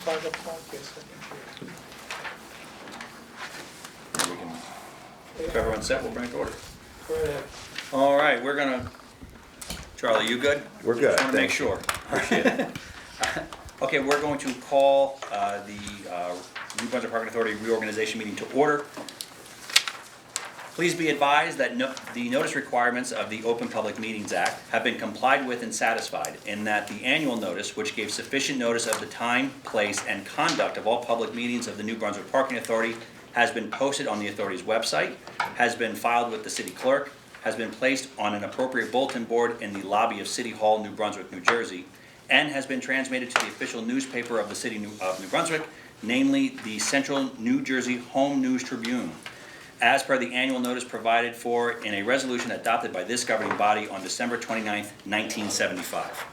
5 o'clock, yes, I think We can, we if everyone's set, we'll bring it to order. Go ahead. All right, we're gonna, Charlie, you good? We're good, Just wanna make thanks. sure. Appreciate it. Okay, we're going to call the New Brunswick Parking Authority reorganization meeting to order. Please be advised that the notice requirements of the Open Public Meetings Act have been complied with and satisfied, and that the annual notice, which gave sufficient notice of the time, place, and conduct of all public meetings of the New Brunswick Parking Authority, has been posted on the authority's website, has been filed with the city clerk, has been placed on an appropriate bulletin board in the lobby of City Hall, New Brunswick, New Jersey, and has been transmitted to the official newspaper of the city of New Brunswick, namely the Central New Jersey Home News Tribune, as per the annual notice provided for in a resolution adopted by this governing body on December 29th, 1975.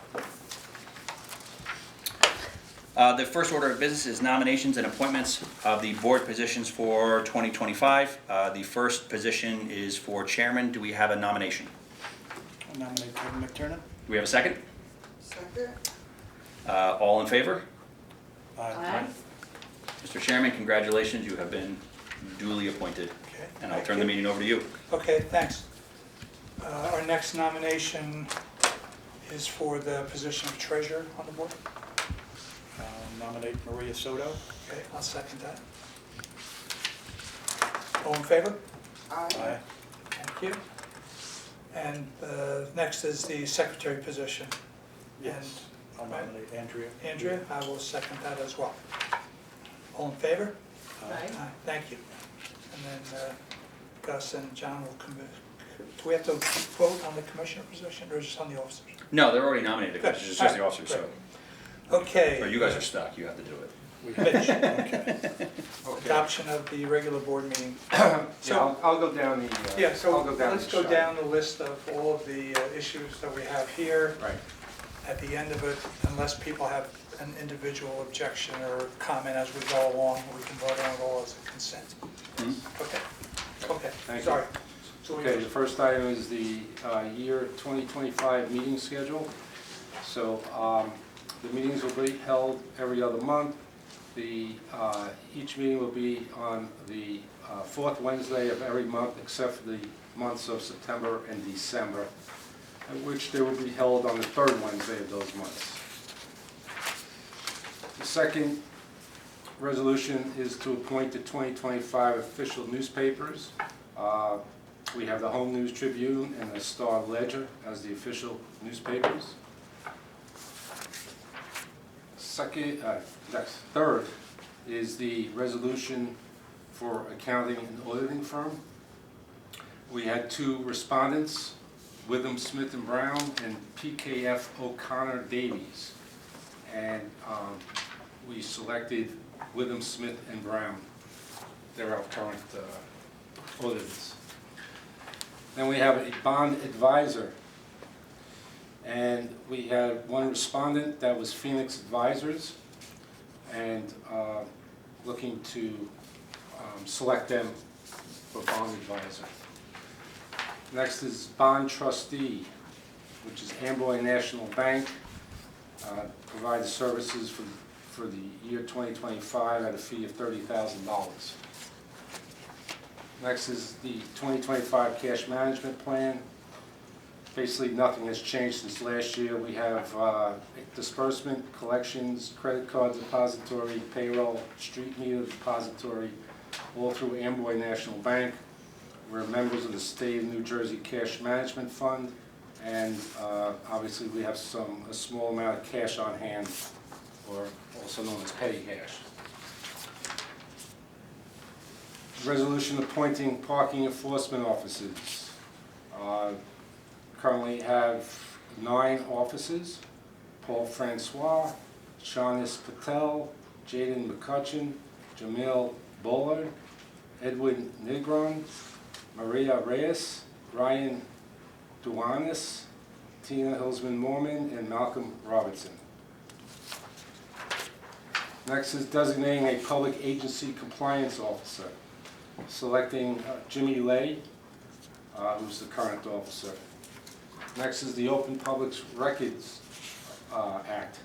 The first order of business is nominations and appointments of the board positions for 2025. The first position is for chairman. Do we have a nomination? I nominate Kevin McTurnan. Do we have a second? Second. All in favor? Aye. Mr. Chairman, congratulations. You have been duly appointed. Okay, And I'll thank turn the you. meeting over to you. Okay, thanks. Our next nomination is for the position of treasurer on the board. Nominate Maria Soto. Okay, I'll second that. All in favor? Aye. Thank you. And next is the secretary position. Yes. I'll nominate Andrea. Andrea, I will second that as well. All in favor? Aye. Thank you. And then Gus and John will come. Do we have to vote on the commissioner position or just on the officers? No, they're already nominated. Good. It's just the All right, officers, so. great. Okay. Or you guys are stuck. You have to do it. Mitch, Okay. adoption of the regular board meeting. Yeah, So, I'll go down the. yeah, so I'll go down let's the go chart. down the list of all of the issues that we have here. Right. At the end of it, unless people have an individual objection or comment as we go along, we can vote on it all as a consent. Okay, okay, Thank you. sorry. So we- Okay, the first item is the year 2025 meeting schedule. So the meetings will be held every other month. Each meeting will be on the fourth Wednesday of every month except for the months of September and December, which they will be held on the third Wednesday of those months. The second resolution is to appoint the 2025 official newspapers. We have the Home News Tribune and the Star Ledger as the official newspapers. Third is the resolution for accounting and auditing firm. We had two respondents, Witham Smith and Brown and PKF O'Connor Davies. And we selected Witham Smith and Brown. They're our current auditors. Then we have a bond advisor. And we had one respondent, that was Phoenix Advisors, and looking to select them for bond advisor. Next is bond trustee, which is Amboy National Bank, provides services for the year 2025 at a fee of $30,000. Next is the 2025 cash management plan. Basically, nothing has changed since last year. We have disbursement, collections, credit card depository, payroll, street meter depository, all through Amboy National Bank. We're members of the State of New Jersey Cash Management Fund, and obviously we have a small amount of cash on hand, or also known as petty cash. Resolution appointing parking enforcement officers. Currently have 9 officers: Paul Francois, Shaunis Patel, Jaden McCutcheon, Jamil Bullard, Edwin Negron, Maria Reyes, Ryan Duanis, Tina Hilsman-Morman, and Malcolm Robertson. Next is designating a public agency compliance officer, selecting Jimmy Lay, who's the current officer. Next is the Open Public Records Act,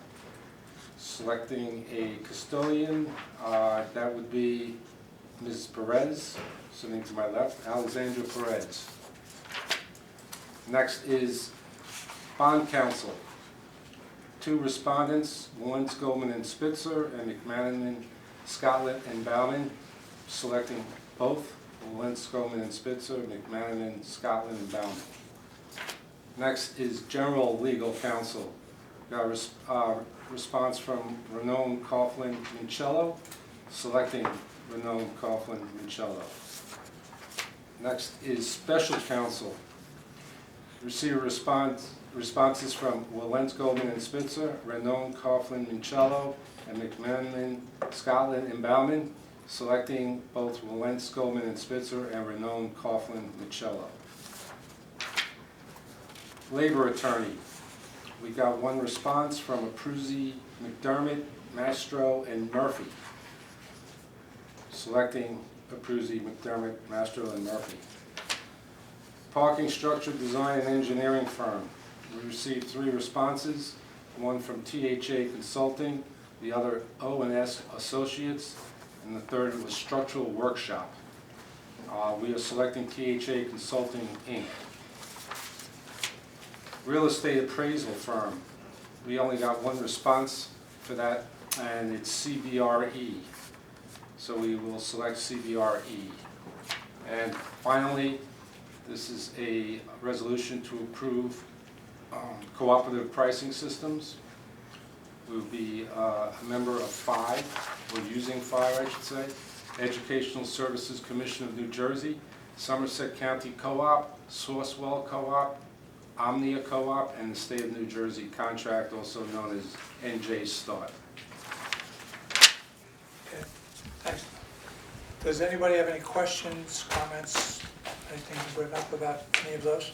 Selecting a custodian, that would be Ms. Perez, sitting to my left, Alexandra Perez. Next is bond counsel. 2 respondents, Lawrence Goldman and Spitzer, and McManaman, Scotland and Bauman. Selecting both, Lawrence Goldman and Spitzer, McManaman, Scotland and Bauman. Next is general legal counsel. Got a response from Renaud Coughlin Mincello, selecting Renaud Coughlin Mincello. Next is special counsel. Receive responses from Wilentz Goldman and Spitzer, Renaud Coughlin Mincello, and McManaman, Scotland and Bauman, selecting both Wilentz Goldman and Spitzer and Renaud Coughlin Mincello. Labor attorney. We got 1 response from Abruzzi, McDermott, Mastro, and Murphy. Selecting Abruzzi, McDermott, Mastro, and Murphy. Parking structure design and engineering firm. We received 3 responses, 1 from THA Consulting, the other O&S Associates, and the third was Structural Workshop. We are selecting THA Consulting, Inc. Real estate appraisal firm. We only got 1 response for that, and it's CBRE. So we will select CBRE. And finally, this is a resolution to approve cooperative pricing systems. We will be a member of 5, or using 5, I should say. Educational Services Commission of New Jersey, Somerset County Co-op, Sourcewell Co-op, Omnia Co-op, and the State of New Jersey contract, also known as NJ Start. Okay, thanks. Does anybody have any questions, comments, anything to bring up about any of those?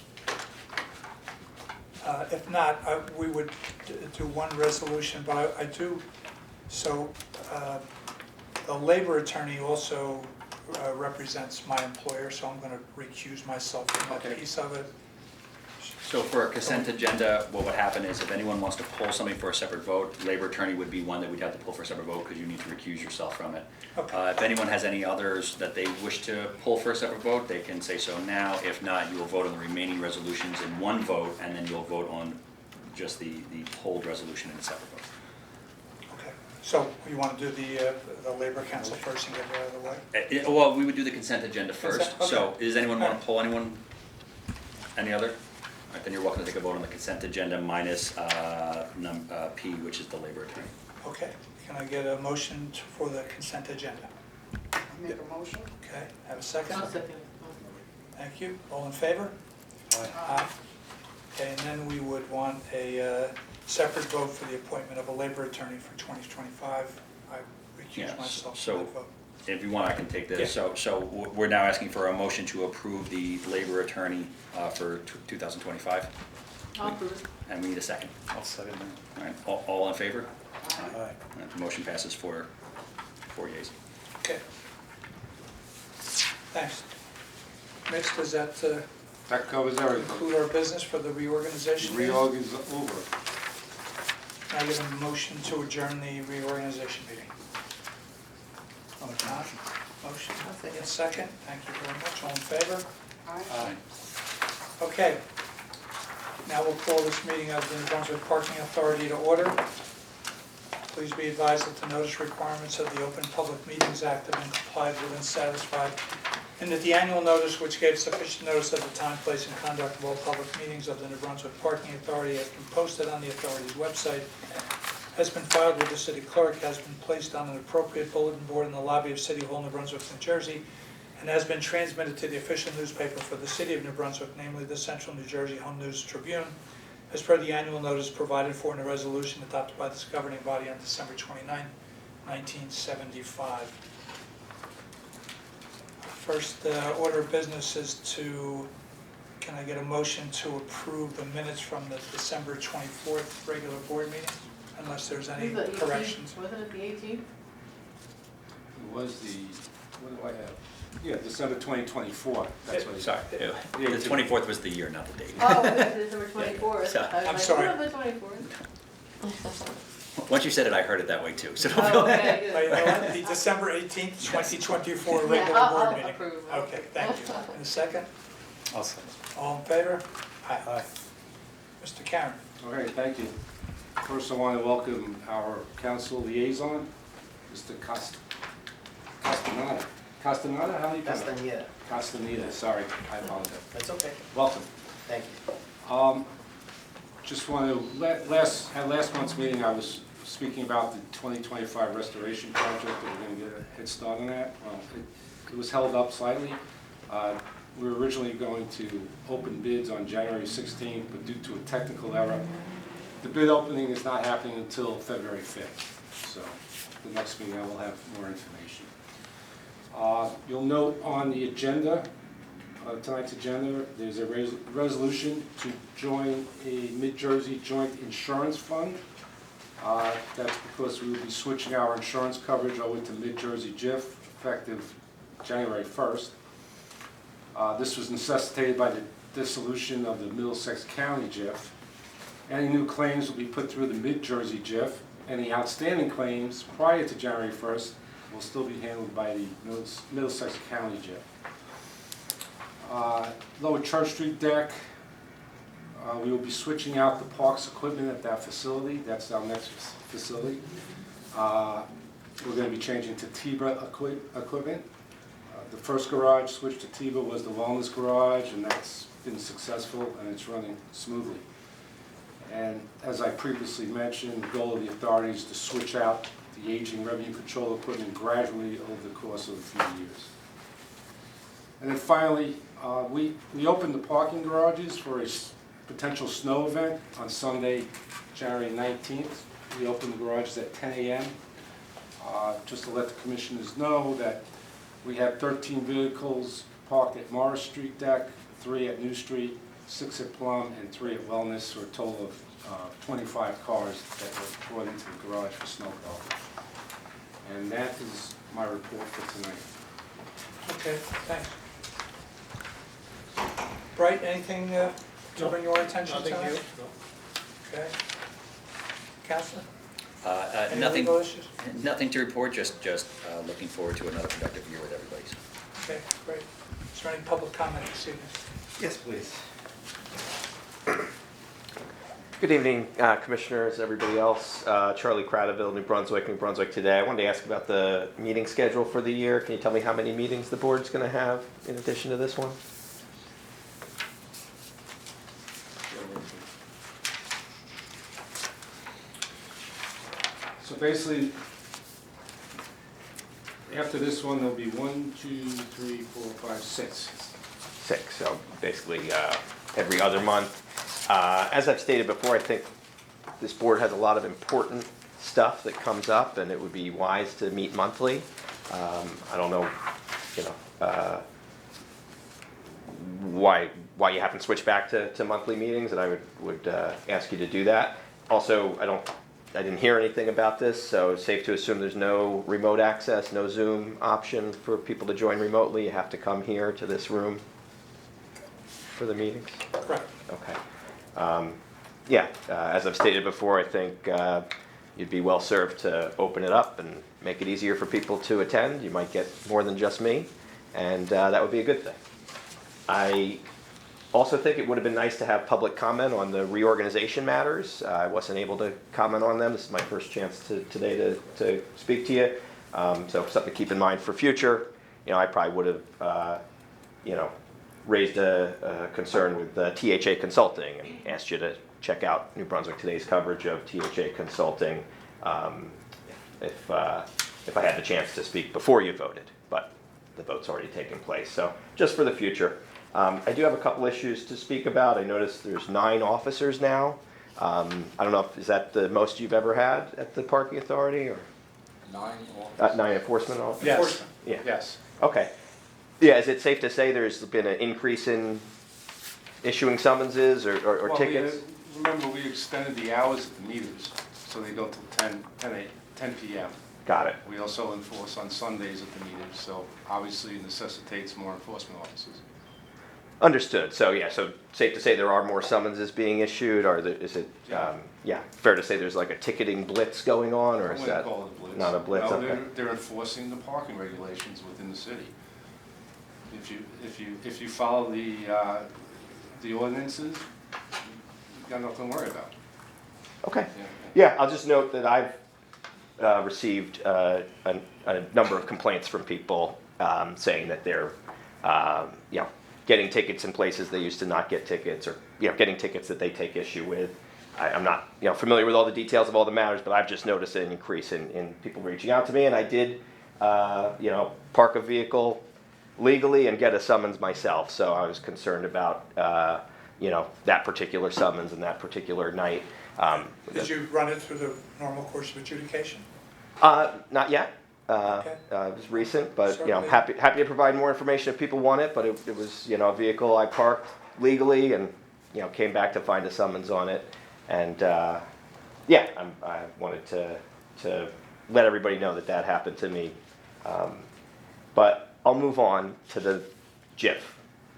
If not, we would do 1 resolution, but I do, so the labor attorney also represents my employer, so I'm going to recuse myself from that Okay. piece of it. So for a consent agenda, what would happen is if anyone wants to pull something for a separate vote, labor attorney would be one that we'd have to pull for a separate vote because you need to recuse yourself from it. Okay. If anyone has any others that they wish to pull for a separate vote, they can say so now. If not, you will vote on the remaining resolutions in 1 vote, and then you'll vote on just the pulled resolution in a separate vote. Okay, so you want to do the labor council first and get it out of the way? Well, we would do the consent agenda first. Consent, okay. So does anyone want Alright. to pull anyone? Any other? All right, then you're welcome to take a vote on the consent agenda minus P, which is the labor attorney. Okay, can I get a motion for the consent agenda? Make a motion? Okay, have a second? I'll second. Thank you. All in favor? Aye. Okay, and then we would want a separate vote for the appointment of a labor attorney for 2025. I Yeah, recuse myself so- from that vote. If you want, I can take this. Yeah. So we're now asking for a motion to approve the labor attorney for 2025, I'll approve it. and we need a second. I'll second that. All right, all in favor? Aye. All right, the motion passes for 4 yeas. Okay. Thanks. Mitch, does that That covers everything. include our business for the reorganization? meeting? Reorg is over. Can I get a motion to adjourn the reorganization meeting? I'll make a motion. Motion, I'll second. a second, thank you very much, all in favor? Aye. Okay. Now we'll call this meeting of the New Brunswick Parking Authority to order. Please be advised that the notice requirements of the Open Public Meetings Act have been complied with and satisfied, and that the annual notice, which gave sufficient notice of the time, place, and conduct of all public meetings of the New Brunswick Parking Authority, has been posted on the authority's website, has been filed with the city clerk, has been placed on an appropriate bulletin board in the lobby of City Hall, New Brunswick, New Jersey, and has been transmitted to the official newspaper for the city of New Brunswick, namely the Central New Jersey Home News Tribune, as per the annual notice provided for in a resolution adopted by this governing body on December 29, 1975. First order of business is to, can I get a motion to approve the minutes from the December 24th regular board meeting, unless there's any Was it the 18th? corrections? Wasn't it the 18th? It was the, what do I have? Yeah, December 2024, that's what it is. Sorry, the 24th was the year, not the date. Oh, it was December 24th. So- I was I'm like, sorry. what about the 24th? Once you said it, I heard it that way too, so don't Oh, feel okay, But you know good. what? The December 18th, 2024 Yeah, regular I'll board meeting. approve. Okay, thank you. And a second? I'll second. All in favor? Aye. Mr. Karen? Okay, thank you. First, I want to welcome our council liaison, Mr. Castaneda. Castaneda, how do you pronounce it? Castaneda. Castaneda, sorry, I apologize. That's okay. Welcome. Thank you. Just want to, at last month's meeting, I was speaking about the 2025 restoration project that we're going to get a head start on that. It was held up slightly. We were originally going to open bids on January 16th, but due to a technical error, the bid opening is not happening until February 5th. So the next meeting I will have more information. You'll note on the agenda, tonight's agenda, there's a resolution to join a Mid-Jersey Joint Insurance Fund. That's because we will be switching our insurance coverage over to Mid-Jersey JIF effective January 1st. This was necessitated by the dissolution of the Middlesex County JIF. Any new claims will be put through the Mid-Jersey JIF. Any outstanding claims prior to January 1st will still be handled by the Middlesex County JIF. Lower Church Street deck, we will be switching out the parks equipment at that facility. That's our next facility. We're going to be changing to TIBA equipment. The first garage switch to TIBA was the wellness garage, and that's been successful and it's running smoothly. And as I previously mentioned, the goal of the authority is to switch out the aging revenue control equipment gradually over the course of a few years. And then finally, we opened the parking garages for a potential snow event on Sunday, January 19th. We opened the garages at 10 a.m. Just to let the commissioners know that we have 13 vehicles parked at Morris Street deck, 3 at New Street, 6 at Plum, and 3 at Wellness, for a total of 25 cars that were brought into the garage for snow coverage. And that is my report for tonight. Okay, thanks. Bright, anything to bring your attention tonight? Nothing new. Okay. Counselor? Any Nothing, legal issues? nothing to report, just looking forward to another productive year with everybody. Okay, great. Is there any public comment this evening? Yes, please. Good evening, Commissioners, everybody else. Charlie Cradaville, New Brunswick Today. I wanted to ask about the meeting schedule for the year. Can you tell me how many meetings the board's going to have in addition to this one? So basically, after this one, there'll be 1, 2, 3, 4, 5, 6. 6, so basically every other month. As I've stated before, I think this board has a lot of important stuff that comes up, and it would be wise to meet monthly. I don't know, why you haven't switched back to monthly meetings, and I would ask you to do that. Also, I didn't hear anything about this, so it's safe to assume there's no remote access, no Zoom option for people to join remotely. You have to come here to this room for the meetings? Correct. Okay. As I've stated before, I think you'd be well served to open it up and make it easier for people to attend. You might get more than just me, and that would be a good thing. I also think it would have been nice to have public comment on the reorganization matters. I wasn't able to comment on them. This is my first chance today to speak to you. So something to keep in mind for future. I probably would have, raised a concern with THA Consulting and asked you to check out New Brunswick Today's coverage of THA Consulting if I had the chance to speak before you voted, but the vote's already taken place. So just for the future. I do have a couple issues to speak about. I noticed there's 9 officers now. I don't know, is that the most you've ever had at the parking authority, or 9 officers. 9 enforcement officers? Yes. Yeah. Yes. Okay. Yeah, is it safe to say there's been an increase in issuing summonses or tickets? Remember, we extended the hours of the meters, so they go till 10 p.m. Got it. We also enforce on Sundays at the meters, so obviously it necessitates more enforcement officers. Understood. So, yeah, so safe to say there are more summonses being issued, or is it, yeah, fair to say there's like a ticketing blitz going on, or I is wouldn't that? call it a blitz. not a blitz? No, Okay. they're enforcing the parking regulations within the city. If you follow the ordinances, you've got nothing to worry about. Okay. Yeah. Yeah, I'll just note that I've received a number of complaints from people saying that they're, you know, getting tickets in places they used to not get tickets, or, you know, getting tickets that they take issue with. I'm not, you know, familiar with all the details of all the matters, but I've just noticed an increase in people reaching out to me, and I did, you know, park a vehicle legally and get a summons myself, so I was concerned about, you know, that particular summons and that particular night. Did you run it through the normal course of adjudication? Not yet. Okay. It was recent, but, you know, Certainly. happy to provide more information if people want it, but it was, you know, a vehicle I parked legally and, you know, came back to find a summons on it. And, yeah, I wanted to let everybody know that that happened to me. But I'll move on to the JIF.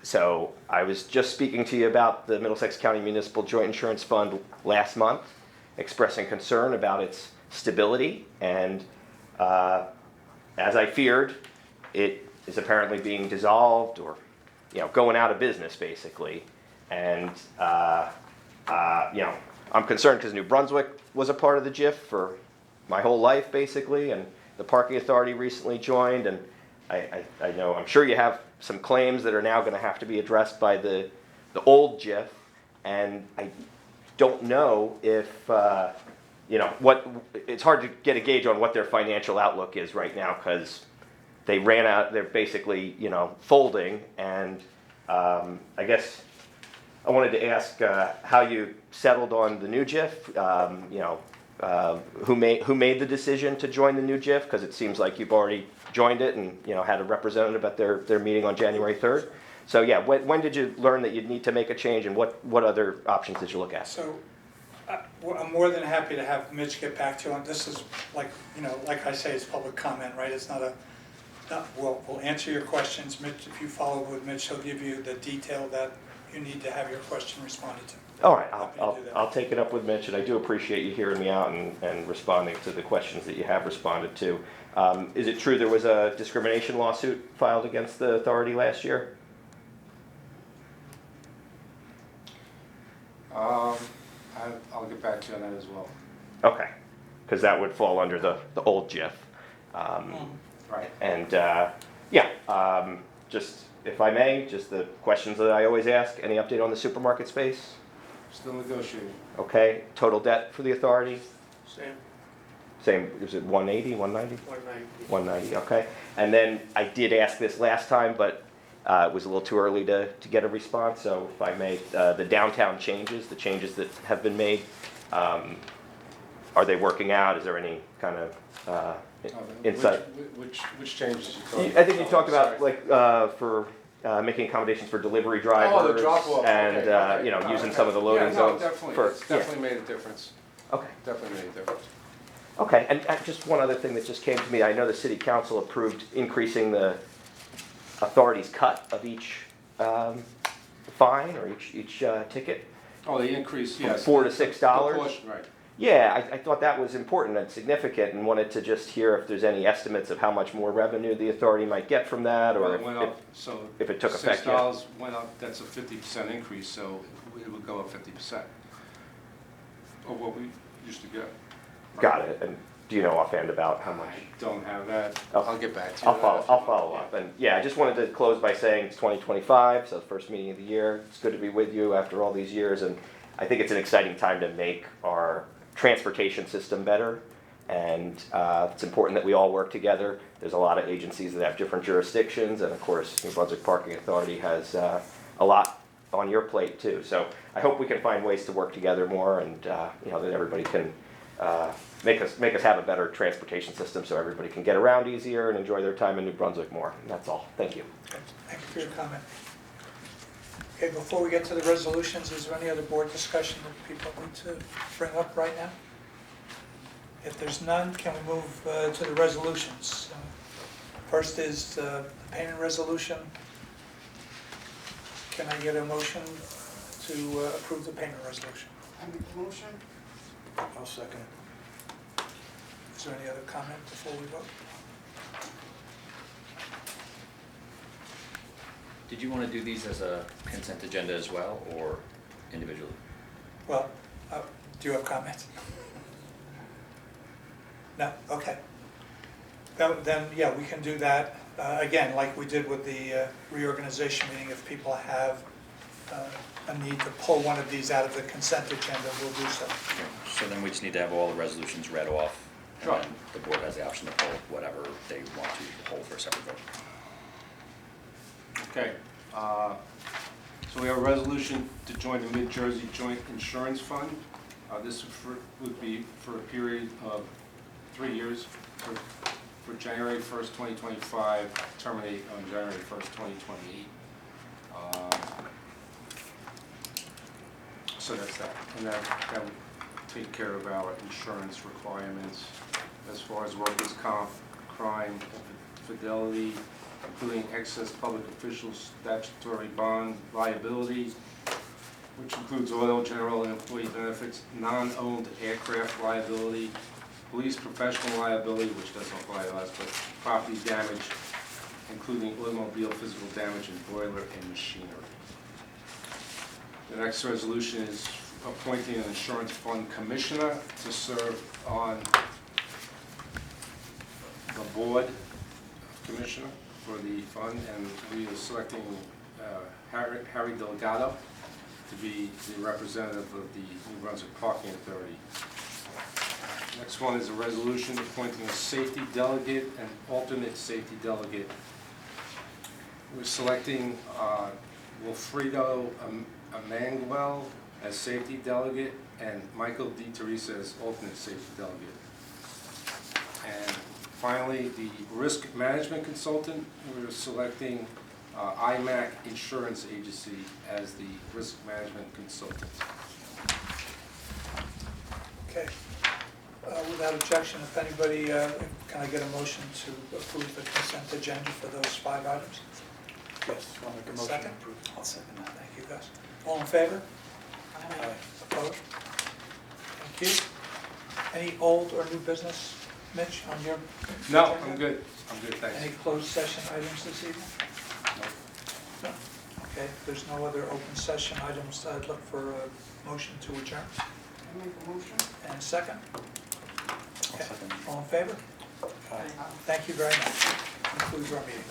So I was just speaking to you about the Middlesex County Municipal Joint Insurance Fund last month, expressing concern about its stability, and as I feared, it is apparently being dissolved, or, you know, going out of business basically. And you know, I'm concerned because New Brunswick was a part of the JIF for my whole life basically, and the parking authority recently joined, and I know, I'm sure you have some claims that are now going to have to be addressed by the old JIF, and I don't know if, you know, it's hard to get a gauge on what their financial outlook is right now, because they ran out, they're basically, you know, folding, and I guess I wanted to ask how you settled on the new JIF, you know, who made the decision to join the new JIF, because it seems like you've already joined it and, you know, had a representative at their meeting on January 3rd. So yeah, when did you learn that you'd need to make a change, and what other options did you look at? So I'm more than happy to have Mitch get back to you on this. Is like, you know, like I say, it's public comment, right? It's not we'll answer your questions. Mitch, if you follow with Mitch, he'll give you the detail that you need to have your question responded to. All right, Happy to do that. I'll take it up with Mitch, and I do appreciate you hearing me out and responding to the questions that you have responded to. Is it true there was a discrimination lawsuit filed against the authority last year? I'll get back to you on that as well. Okay, because that would fall under the old JIF. Right. And yeah, just if I may, just the questions that I always ask. Any update on the supermarket space? Still negotiating. Okay, total debt for the authority? Same, Same, is it 180, 190? 190. 190, okay. And then I did ask this last time, but it was a little too early to get a response, so if I may, the downtown changes, the changes that have been made, are they working out? Is there any kind of insight? Which changes you talking about? I think you talked about, Sorry. like, for making accommodations for delivery drivers. Oh, the drop-off, and, okay. you know, Oh, using okay. some of the loading Yeah, no, zones. definitely, for- it's definitely made a difference. Okay. Definitely made a difference. Okay, and just one other thing that just came to me, I know the city council approved increasing the authority's cut of each fine, or each ticket. Oh, they increased, From yes. $4 to $6? Proportion, right. Yeah, I thought that was important and significant, and wanted to just hear if there's any estimates of how much more revenue the authority might get from that, or Well, if it went up, so. if it took effect yet. $6 went up, that's a 50% increase, so it would go up 50%. Of what we used to get. Got it, and do you know offhand about how much? I don't have that. Oh. I'll get back to you. I'll follow up, and yeah, I just wanted to close by saying it's 2025, so the first meeting of the year. It's good to be with you after all these years, and I think it's an exciting time to make our transportation system better, and it's important that we all work together. There's a lot of agencies that have different jurisdictions, and of course, New Brunswick Parking Authority has a lot on your plate too. So I hope we can find ways to work together more, and you know, that everybody can make us have a better transportation system, so everybody can get around easier and enjoy their time in New Brunswick more. And that's all. Thank you. Thank you for your comment. Okay, before we get to the resolutions, is there any other board discussion that people need to bring up right now? If there's none, can we move to the resolutions? First is the payment resolution Can I get a motion to approve the payment resolution? I make a motion. I'll second it. Is there any other comment before we vote? Did you want to do these as a consent agenda as well, or individually? Well, do you have comments? No? Okay. Then, yeah, we can do that. Again, like we did with the reorganization meeting, if people have a need to pull one of these out of the consent agenda, we'll do so. So then we just need to have all the resolutions read off. Sure. And then the board has the option to pull whatever they want to hold for a separate vote. Okay, so we have a resolution to join the Mid-Jersey Joint Insurance Fund. This would be for a period of 3 years, for January 1st, 2025, terminate on January 1st, 2028. So that's that, and that would take care of our insurance requirements as far as workers' comp, crime, fidelity, including excess public officials, statutory bond liability, which includes oil, general, and employee benefits, non-owned aircraft liability, police professional liability, which doesn't apply to us, but property damage, including automobile physical damage and boiler and machinery. The next resolution is appointing an insurance fund commissioner to serve on the board commissioner for the fund, and we are selecting Harry Delgado to be the representative of the New Brunswick Parking Authority. Next one is a resolution appointing a safety delegate and alternate safety delegate. We're selecting Wilfredo Emanuel as safety delegate and Michael DeTeresa as alternate safety delegate. And finally, the risk management consultant, we're selecting IMAC Insurance Agency as the risk management consultant. Okay. Without objection, if anybody, can I get a motion to approve the consent agenda for those 5 items? Yes, I'll make a motion to Second? approve. I'll second that. Thank you, guys. All in favor? Aye. Opposed? Thank you. Any old or new business, Mitch, on your? No, agenda? I'm good. I'm good, thanks. Any closed session items this evening? No. No. Okay, if there's no other open session items, I'd look for a motion to adjourn. I make a motion. And a second? I'll Okay. second it. All in favor? Aye. Thank you very much. Concludes our meeting.